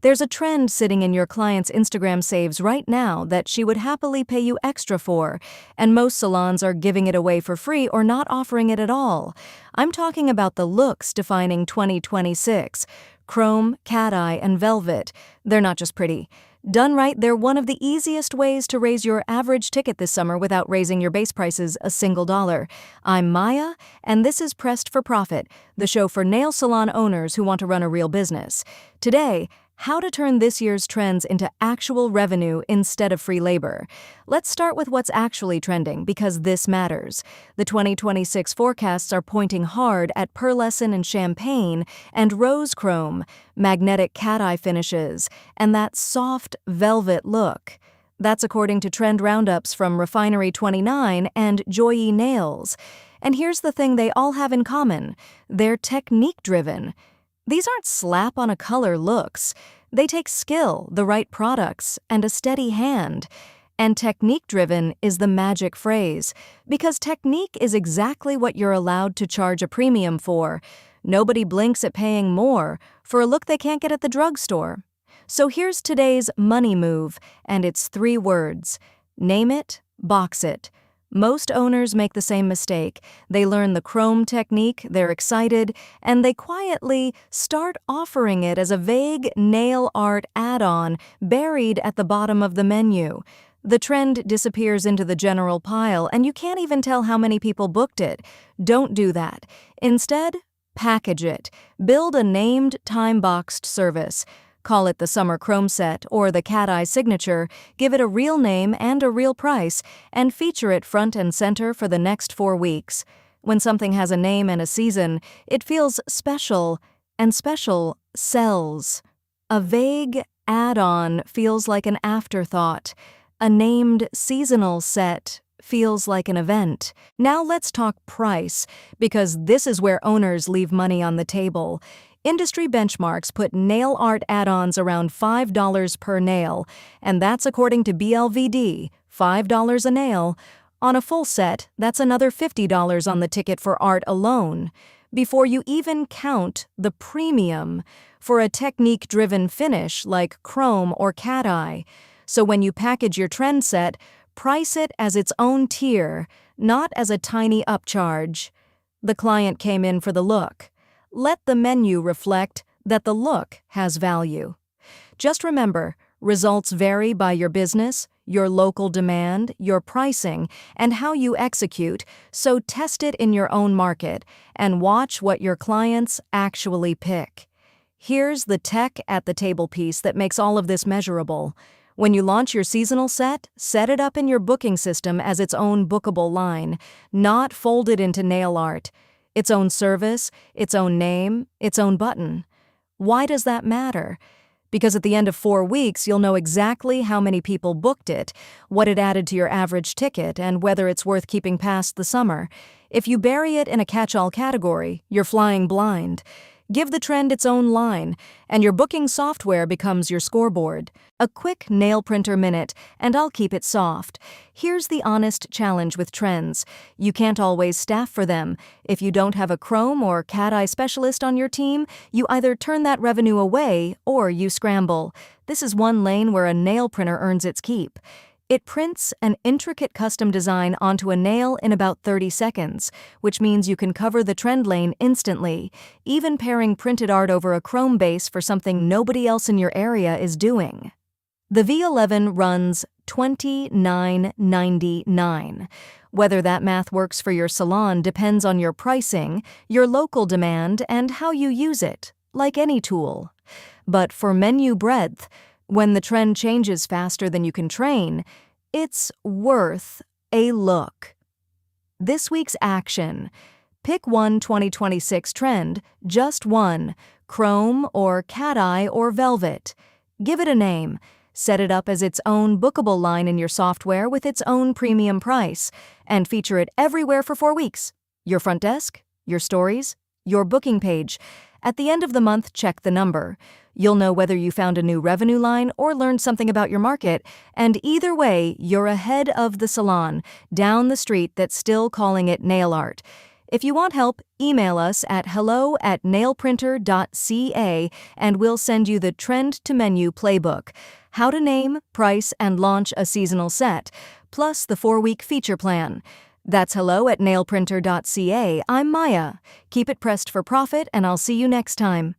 There's a trend sitting in your client's Instagram saves right now that she would happily pay you extra for, and most salons are giving it away for free or not offering it at all. I'm talking about the looks defining 2026. Chrome, cat eye, and velvet. They're not just pretty. Done right, they're one of the easiest ways to raise your average ticket this summer without raising your base prices a single dollar. I'm Maya, and this is Pressed for Profit, the show for nail salon owners who want to run a real business. Today, how to turn this year's trends into actual revenue instead of free labor. Let's start with what's actually trending, because this matters. The 2026 forecasts are pointing hard at pearlescent and champagne and rose chrome, magnetic cat eye finishes, and that soft velvet look. That's according to trend roundups from Refinery 29 and Joye Nails. And here's the thing they all have in common. They're technique-driven. These aren't slap-on-a-color looks. They take skill, the right products, and a steady hand. And technique-driven is the magic phrase, because technique is exactly what you're allowed to charge a premium for. Nobody blinks at paying more for a look they can't get at the drugstore. So here's today's money move, and it's 3 words. Name it, box it. Most owners make the same mistake. They learn the chrome technique, they're excited, and they quietly start offering it as a vague nail art add-on buried at the bottom of the menu. The trend disappears into the general pile, and you can't even tell how many people booked it. Don't do that. Instead, package it. Build a named, time-boxed service. Call it the Summer Chrome Set or the Cat Eye Signature, give it a real name and a real price, and feature it front and center for the next 4 weeks. When something has a name and a season, it feels special, and special sells. A vague add-on feels like an afterthought. A named seasonal set feels like an event. Now let's talk price, because this is where owners leave money on the table. Industry benchmarks put nail art add-ons around $5 per nail, and that's according to BLVD, $5 a nail. On a full set, that's another $50 on the ticket for art alone, before you even count the premium for a technique-driven finish like chrome or cat eye. So when you package your trend set, price it as its own tier, not as a tiny upcharge. The client came in for the look. Let the menu reflect that the look has value. Just remember, results vary by your business, your local demand, your pricing, and how you execute, so test it in your own market and watch what your clients actually pick. Here's the tech at the table piece that makes all of this measurable. When you launch your seasonal set, set it up in your booking system as its own bookable line, not folded into nail art. Its own service, its own name, its own button. Why does that matter? Because at the end of 4 weeks, you'll know exactly how many people booked it, what it added to your average ticket, and whether it's worth keeping past the summer. If you bury it in a catch-all category, you're flying blind. Give the trend its own line, and your booking software becomes your scoreboard. A quick nail printer minute, and I'll keep it soft. Here's the honest challenge with trends. You can't always staff for them. If you don't have a chrome or cat eye specialist on your team, you either turn that revenue away or you scramble. This is one lane where a nail printer earns its keep. It prints an intricate custom design onto a nail in about 30 seconds, which means you can cover the trend lane instantly, even pairing printed art over a chrome base for something nobody else in your area is doing. The V11 runs $29.99. Whether that math works for your salon depends on your pricing, your local demand, and how you use it, like any tool. But for menu breadth, when the trend changes faster than you can train, it's worth a look. This week's action. Pick one 2026 trend, just one, chrome or cat eye or velvet. Give it a name. Set it up as its own bookable line in your software with its own premium price, and feature it everywhere for 4 weeks. Your front desk, your stories, your booking page. At the end of the month, check the number. You'll know whether you found a new revenue line or learned something about your market, and either way, you're ahead of the salon, down the street that's still calling it nail art. If you want help, email us at hello@nailprinter.ca and we'll send you the Trend to Menu playbook, how to name, price, and launch a seasonal set, plus the 4-week feature plan. That's hello@nailprinter.ca. I'm Maya. Keep it pressed for profit, and I'll see you next time.